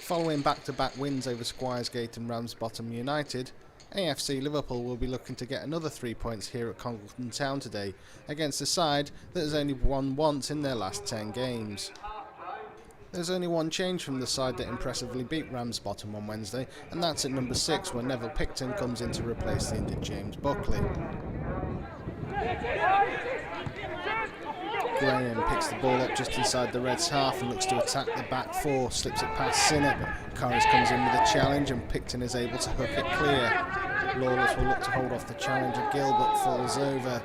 Following back-to-back wins over Schwarz and Ramsbottom United, AFC Liverpool will be looking to get another 3 points here at Congleton Town today against a side that has only won once in their last 10 games. There's only one change from the side that impressively beat Ramsbottom on Wednesday, and that's at number 6 when Neville Picton comes in to replace the injured James Buckley. Graham picks the ball up just inside the Reds' half and looks to attack the back four, slips it past Sinnott, but Corris comes in with a challenge and Picton is able to hook it clear. Lawless will look to hold off the challenger, Gilbert falls over.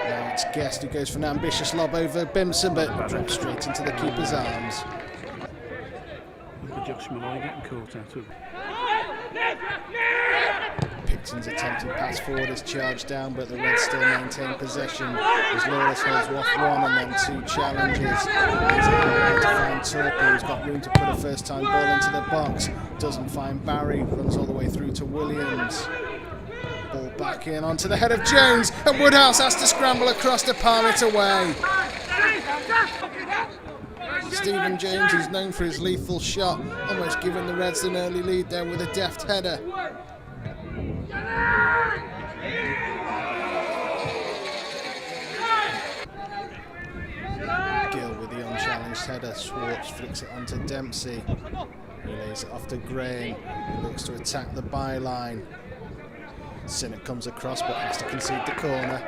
Now it's Guest who goes for an ambitious lob over Bimson, but drops straight into the keeper's arms. Picton's attempted pass forward is charged down, but the Reds still maintain possession as Lawless holds off one and then two challenges. He's able to find Torpy, who's got room to put a first-time ball into the box. Doesn't find Barry, runs all the way through to Williams. Ball back in onto the head of Jones, and Woodhouse has to scramble across to palm it away. Stephen Jones, who's known for his lethal shot, almost giving the Reds an early lead there with a deft header. Gill with the unchallenged header. Schwarz flicks it onto Dempsey. He lays it off to Graham, who looks to attack the byline. Sinnott comes across but has to concede the corner.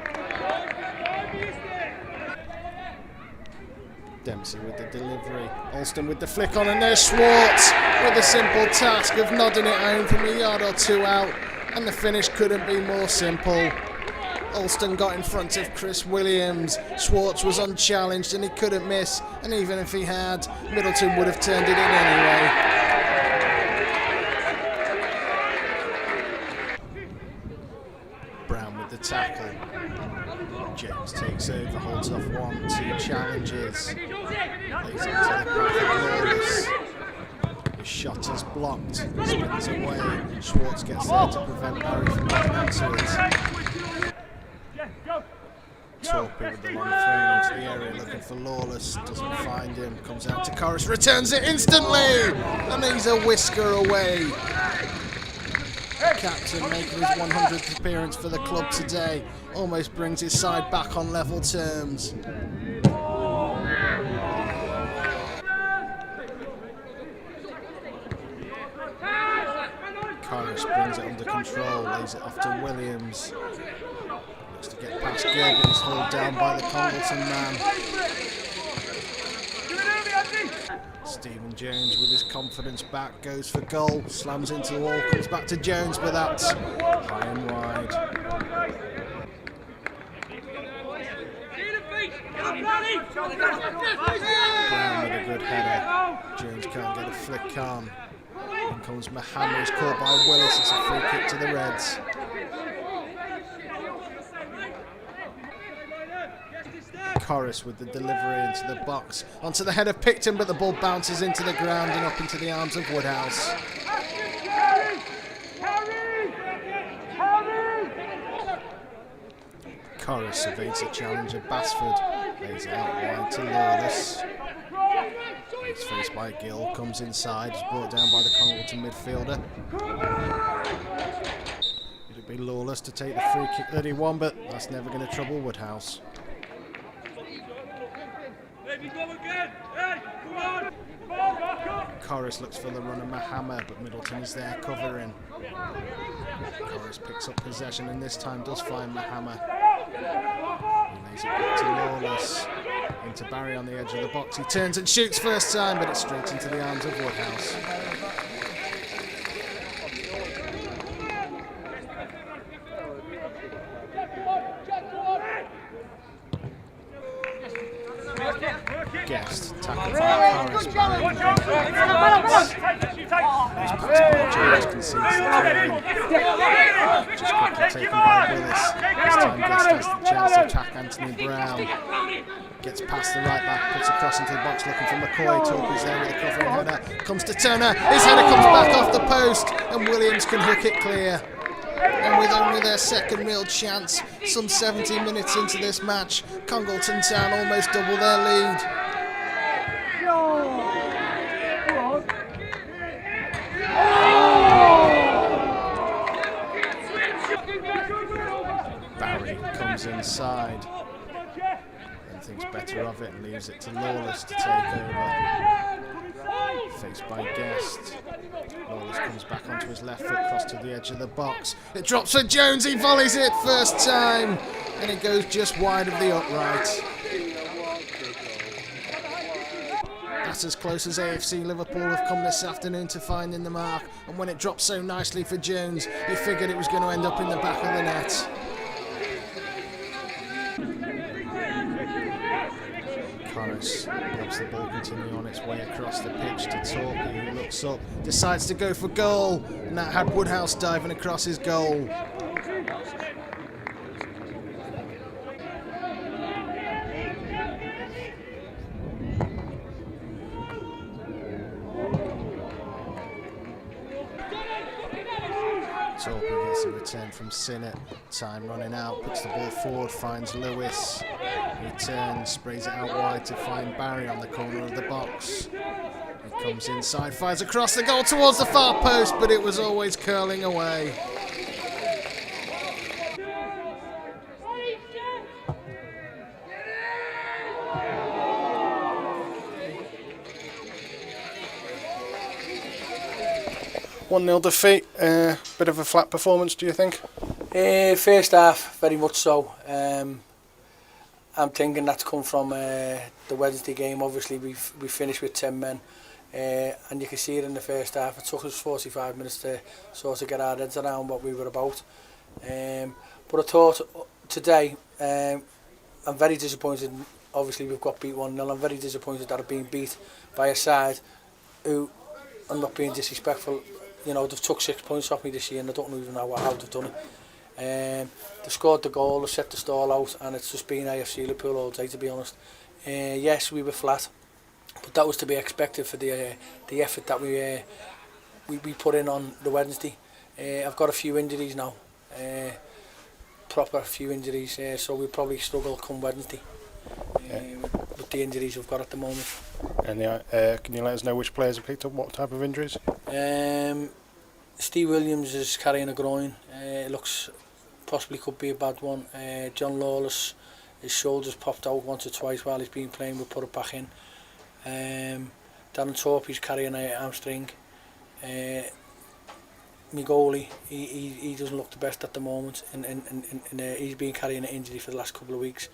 Dempsey with the delivery. Alston with the flick on, and there's Schwarz with the simple task of nodding it home from a yard or two out, and the finish couldn't be more simple. Alston got in front of Chris Williams. Schwarz was unchallenged and he couldn't miss, and even if he had, Middleton would have turned it in anyway. Brown with the tackle. James takes over, holds off 1-2 challenges. Lays it to the path of Lawless. His shot is blocked, spins away. Schwarz gets there to prevent Barry from getting onto it. Torpy with the long throw into the area looking for Lawless, doesn't find him, comes out to Corris, returns it instantly, and he's a whisker away. Captain making his 100th appearance for the club today, almost brings his side back on level terms. Corris brings it under control, lays it off to Williams. Looks to get past Gill, but he's hauled down by the Congleton man. Stephen Jones with his confidence back, goes for goal, slams into the wall, comes back to Jones, but that's high and wide. Brown with a good header. Jones can't get a flick on. In comes Mohammed, who's caught by Willis. It's a free kick to the Reds. Corris with the delivery into the box, onto the head of Picton, but the ball bounces into the ground and up into the arms of Woodhouse. Corris evades the challenge of Basford, lays it out wide to Lawless. He's faced by Gill, comes inside, is brought down by the Congleton midfielder. It'll be Lawless to take the free kick that he won, but that's never going to trouble Woodhouse. Corris looks for the run of Mohammed, but Middleton is there covering. Corris picks up possession and this time does find Mohammed. He lays it back to Lawless. Into Barry on the edge of the box. He turns and shoots first time, but it's straight into the arms of Woodhouse. Guest tackled by Corris. Barry James concedes the throw-in. Just quickly taken by Willis. This time Guest has the chance to attack Anthony Brown. Gets past the right back, puts a cross into the box looking for McCoy. Torpy's there with a covering header. Comes to Turner. His header comes back off the post, and Williams can hook it clear. And with only their second real chance, some 70 minutes into this match, Congleton Town almost double their lead. it and leaves it to Lawless to take over. Faced by Guest. Lawless comes back onto his left foot, cross to the edge of the box. It drops for Jones, he volleys it first time, and it goes just wide of the upright. That's as close as AFC Liverpool have come this afternoon to finding the mark, and when it dropped so nicely for Jones, he figured it was going to end up in the back of the net. Corris helps the ball continue on its way across the pitch to Torpy, who looks up, decides to go for goal, and that had Woodhouse diving across his goal. Torpy gets a return from Sinnott. Time running out, puts the ball forward, finds Lewis. He turns, sprays it out wide to find Barry on the corner of the box. He comes inside, fires across the goal towards the far post, but it was always curling away. One-0 defeat, bit of a flat performance, do you think? First half, very much so. I'm thinking that's come from the Wednesday game. Obviously, we finished with 10 men, and you can see it in the first half. It took us 45 minutes to sort of get our heads around what we were about. But I thought today, I'm very disappointed. Obviously, we've got beat 1-0. I'm very disappointed that I've been beat by a side who, I'm not being disrespectful, you know, they've took 6 points off me this year, and I don't even know how they've done it. They scored the goal, they set the stall out, and it's just been AFC Liverpool all day, to be honest. Yes, we were flat, but that was to be expected for the effort that we put in on the Wednesday. I've got a few injuries now, proper few injuries, so we'll probably struggle come Wednesday with the injuries we've got at the moment. And can you let us know which players have picked up what type of injuries? Steve Williams is carrying a groin. It looks possibly could be a bad one. John Lawless, his shoulders popped out once or twice while he's been playing. We'll put it back in. Darren Torpy's carrying a hamstring. My goalie, he doesn't look the best at the moment, and he's been carrying an injury for the last couple of weeks.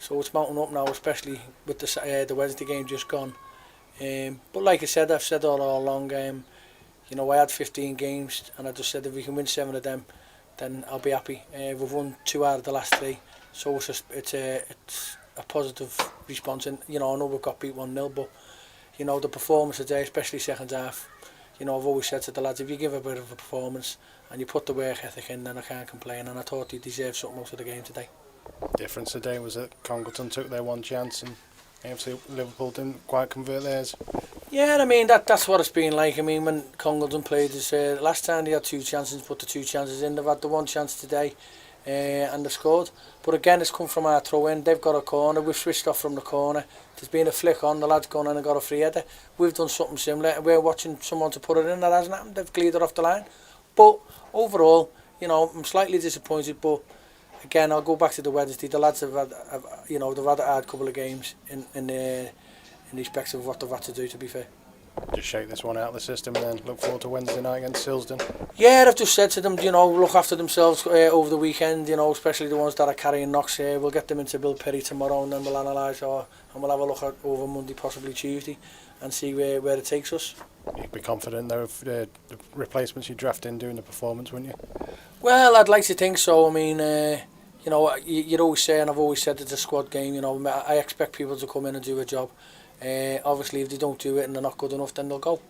So it's mounting up now, especially with the Wednesday game just gone. But like I said, I've said all along, you know, I had 15 games, and I just said if we can win 7 of them, then I'll be happy. We've won 2 out of the last 3, so it's a positive response. And you know, I know we've got beat 1-0, but you know, the performance today, especially second half, you know, I've always said to the lads, if you give a bit of a performance and you put the work ethic in, then I can't complain. And I thought he deserved something out of the game today. Difference today was that Congleton took their one chance and AFC Liverpool didn't quite convert theirs. Yeah, I mean, that's what it's been like. I mean, when Congleton played this last time, they had 2 chances, put the 2 chances in. They've had the 1 chance today, and they've scored. But again, it's come from our throw-in. They've got a corner. We've switched off from the corner. There's been a flick on. The lad's gone in and got a free header. We've done something similar. We're watching someone to put it in. That hasn't happened. They've cleared it off the line. But overall, you know, I'm slightly disappointed. But again, I'll go back to the Wednesday. The lads have had, you know, they've had a hard couple of games in respect of what they've had to do, to be fair. Just shake this one out of the system and then look forward to Wednesday night against Silsden. Yeah, I've just said to them, you know, look after themselves over the weekend, you know, especially the ones that are carrying knocks. We'll get them into Bill Perry tomorrow, and then we'll analyse, and we'll have a look at over Monday, possibly Tuesday, and see where it takes us. You'd be confident though of the replacements you draft in doing the performance, wouldn't you? Well, I'd like to think so. I mean, you know, you'd always say, and I've always said it's a squad game, you know, I expect people to come in and do a job. Obviously, if they don't do it and they're not good enough, then they'll go.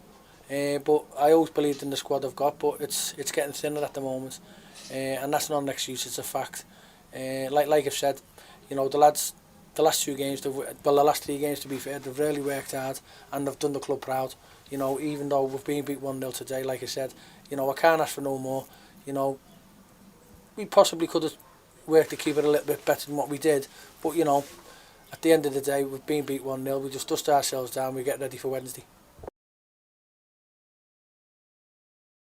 But I always believed in the squad I've got, but it's getting thinner at the moment, and that's not an excuse, it's a fact. Like I've said, you know, the lads, the last 2 games, the last 3 games to be fair, they've really worked hard and they've done the club proud. You know, even though we've been beat 1-0 today, like I said, you know, I can't ask for no more. You know, we possibly could have worked to keep it a little bit better than what we did, but you know, at the end of the day, we've been beat 1-0, we just dust ourselves down, we get ready for Wednesday.